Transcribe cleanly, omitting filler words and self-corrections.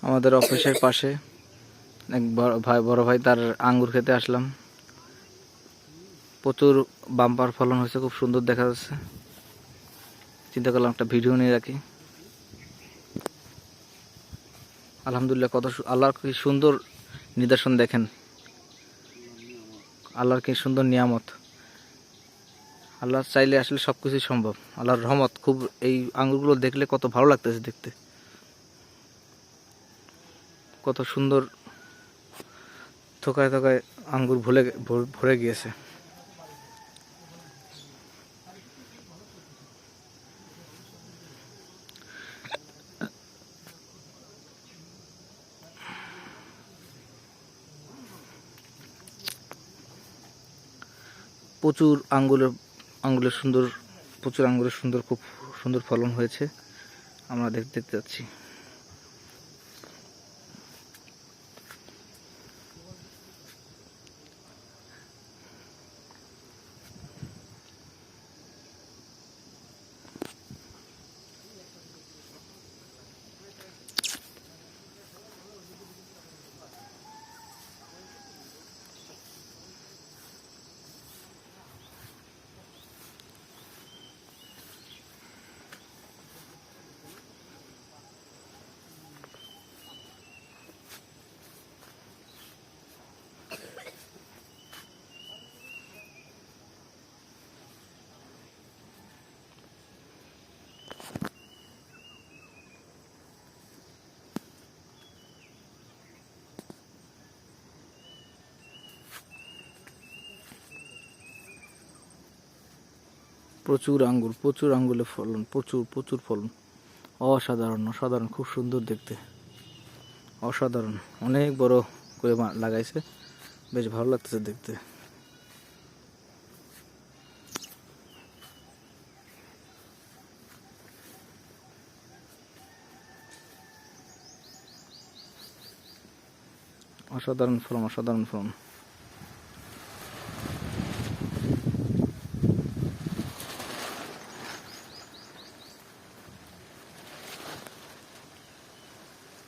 আমাদের অফিসের পাশে এক বড় ভাই তার আঙ্গুর খেতে আসলাম। প্রচুর বাম্পার ফলন হয়েছে, খুব সুন্দর দেখা যাচ্ছে। চিন্তা করলাম একটা ভিডিও নিয়ে রাখি। আলহামদুলিল্লাহ, কত আল্লাহর কি সুন্দর নিদর্শন দেখেন, আল্লাহর কি সুন্দর নিয়ামত। আল্লাহ চাইলে আসলে সবকিছুই সম্ভব, আল্লাহর রহমত। খুব এই আঙ্গুরগুলো দেখলে কত ভালো লাগতেছে দেখতে, কত সুন্দর থোকায় থোকায় আঙ্গুর ভরে গিয়েছে। প্রচুর আঙ্গুরের সুন্দর খুব সুন্দর ফলন হয়েছে, আমরা দেখতে যাচ্ছি। প্রচুর আঙ্গুরের ফলন, প্রচুর ফলন। অসাধারণ, খুব সুন্দর দেখতে, অসাধারণ। অনেক বড় করে লাগাইছে, বেশ ভালো লাগতেছে দেখতে। অসাধারণ ফলন।